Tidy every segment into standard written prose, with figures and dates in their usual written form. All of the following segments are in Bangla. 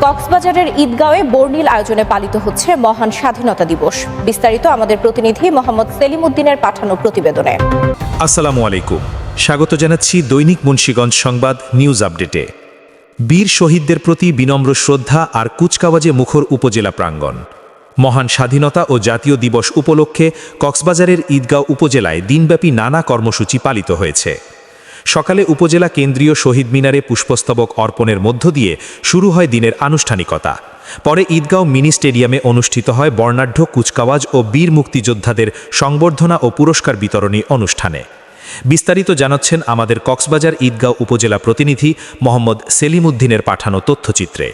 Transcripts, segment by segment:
কক্সবাজারের ঈদগাঁওয়ে বর্ণিল আয়োজনে পালিত হচ্ছে মহান স্বাধীনতা দিবস। বিস্তারিত আমাদের প্রতিনিধি মোহাম্মদ সেলিম উদ্দিনের পাঠানো প্রতিবেদনে। আসসালামু আলাইকুম, স্বাগত জানাচ্ছি দৈনিক মুন্সিগঞ্জ সংবাদ নিউজ আপডেটে। বীর শহীদদের প্রতি বিনম্র শ্রদ্ধা আর কুচকাওয়াজে মুখর উপজেলা প্রাঙ্গণ। মহান স্বাধীনতা ও জাতীয় দিবস উপলক্ষে কক্সবাজারের ঈদগাঁও উপজেলায় দিনব্যাপী নানা কর্মসূচি পালিত হয়েছে। সকালে উপজেলা কেন্দ্রীয় শহীদ মিনারে পুষ্পস্তবক অর্পণের মধ্য দিয়ে শুরু হয় দিনের আনুষ্ঠানিকতা। পরে ঈদগাঁও মিনি স্টেডিয়ামে অনুষ্ঠিত হয় বর্ণাঢ্য কুচকাওয়াজ ও বীর মুক্তিযোদ্ধাদের সংবর্ধনা ও পুরস্কার বিতরণী অনুষ্ঠানে। বিস্তারিত জানাচ্ছেন আমাদের কক্সবাজার ঈদগাঁও উপজেলা প্রতিনিধি মোহাম্মদ সেলিম উদ্দিনের পাঠানো তথ্যচিত্রে।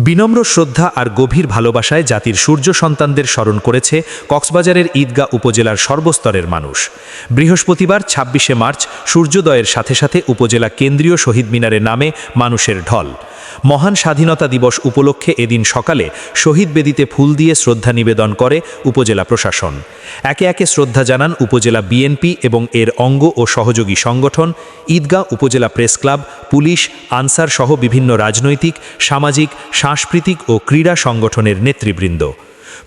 বিনম্র শ্রদ্ধা আর গভীর ভালোবাসায় জাতির সূর্য সন্তানদের স্মরণ করেছে কক্সবাজারের ঈদগাঁ উপজেলার সর্বস্তরের মানুষ। বৃহস্পতিবার ২৬শে মার্চ সূর্যোদয়ের সাথে সাথে উপজেলা কেন্দ্রীয় শহীদ মিনারে নামে মানুষের ঢল। মহান স্বাধীনতা দিবস উপলক্ষে এদিন সকালে শহীদ বেদিতে ফুল দিয়ে শ্রদ্ধা নিবেদন করে উপজেলা প্রশাসন। একে একে শ্রদ্ধা জানান উপজেলা বিএনপি এবং এর অঙ্গ ও সহযোগী সংগঠন, ঈদগাঁ উপজেলা প্রেস ক্লাব, পুলিশ, আনসার সহ বিভিন্ন রাজনৈতিক, সামাজিক, সাংস্কৃতিক ও ক্রীড়া সংগঠনের নেতৃবৃন্দ।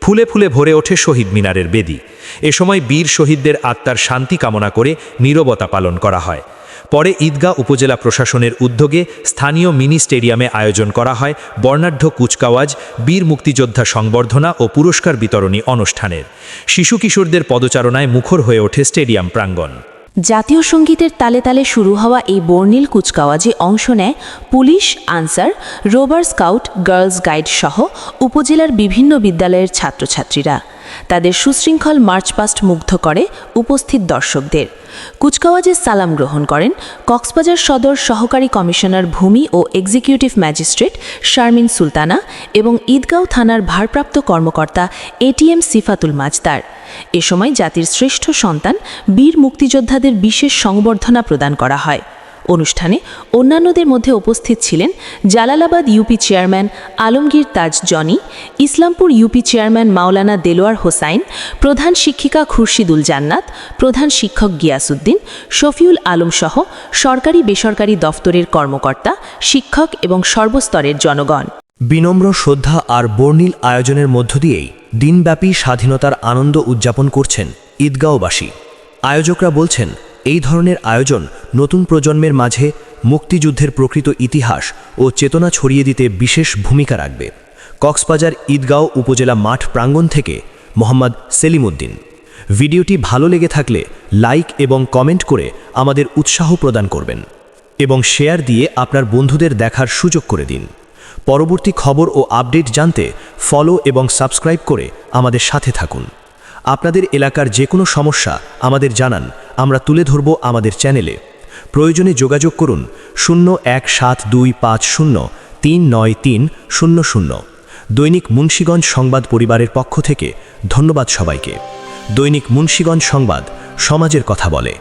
ফুলে ফুলে ভরে ওঠে শহীদ মিনারের বেদি। এ সময় বীর শহীদদের আত্মার শান্তি কামনা করে নীরবতা পালন করা হয়। পরে ঈদগাঁ উপজেলা প্রশাসনের উদ্যোগে স্থানীয় মিনি স্টেডিয়ামে আয়োজন করা হয় বর্ণাঢ্য কুচকাওয়াজ, বীর মুক্তিযোদ্ধা সংবর্ধনা ও পুরস্কার বিতরণী অনুষ্ঠানের। শিশু কিশোরদের পদচারণায় মুখর হয়ে ওঠে স্টেডিয়াম প্রাঙ্গণ। জাতীয় সঙ্গীতের তালে তালে শুরু হওয়া এই বর্ণিল কুচকাওয়াজে অংশ নেয় police, answer, rover scout, girls guide সহ উপজেলার বিভিন্ন বিদ্যালয়ের ছাত্রছাত্রীরা। তাদের সুশৃঙ্খল মার্চপাস্ট মুগ্ধ করে উপস্থিত দর্শকদের। কুচকাওয়াজে সালাম গ্রহণ করেন কক্সবাজার সদর সহকারী কমিশনার ভূমি ও এক্সিকিউটিভ ম্যাজিস্ট্রেট শারমিন সুলতানা এবং ঈদগাঁও থানার ভারপ্রাপ্ত কর্মকর্তা এটিএম সিফাতুল মাজদার। এ সময় জাতির শ্রেষ্ঠ সন্তান বীর মুক্তিযোদ্ধাদের বিশেষ সংবর্ধনা প্রদান করা হয়। অনুষ্ঠানে অন্যান্যদের মধ্যে উপস্থিত ছিলেন জালালাবাদ ইউপি চেয়ারম্যান আলমগীর তাজ জনি, ইসলামপুর ইউপি চেয়ারম্যান মাওলানা দেলোয়ার হোসাইন, প্রধান শিক্ষিকা খুরশিদুল জান্নাত, প্রধান শিক্ষক গিয়াসউদ্দিন, শফিউল আলম সহ সরকারি বেসরকারি দফতরের কর্মকর্তা, শিক্ষক এবং সর্বস্তরের জনগণ। বিনম্র শ্রদ্ধা আর বর্ণিল আয়োজনের মধ্য দিয়েই দিনব্যাপী স্বাধীনতার আনন্দ উদযাপন করছেন ঈদগাঁওবাসী। আয়োজকরা বলছেন, এই ধরনের আয়োজন নতুন প্রজন্মের মাঝে মুক্তিযুদ্ধের প্রকৃত ইতিহাস ও চেতনা ছড়িয়ে দিতে বিশেষ ভূমিকা রাখবে। কক্সবাজার ঈদগাঁও উপজেলা মাঠ প্রাঙ্গণ থেকে মোহাম্মদ সেলিম উদ্দিন। ভিডিওটি ভালো লেগে থাকলে লাইক এবং কমেন্ট করে আমাদের উৎসাহ প্রদান করবেন এবং শেয়ার দিয়ে আপনার বন্ধুদের দেখার সুযোগ করে দিন। পরবর্তী খবর ও আপডেট জানতে ফলো এবং সাবস্ক্রাইব করে আমাদের সাথে থাকুন। আপনাদের এলাকার যে কোনো সমস্যা আমাদের জানান, আমরা তুলে ধরব আমাদের চ্যানেলে। প্রয়োজনে যোগাযোগ করুন 017250393000। দৈনিক মুন্সিগঞ্জ সংবাদ পরিবারের পক্ষ থেকে ধন্যবাদ সবাইকে। দৈনিক মুন্সিগঞ্জ সংবাদ, সমাজের কথা বলে।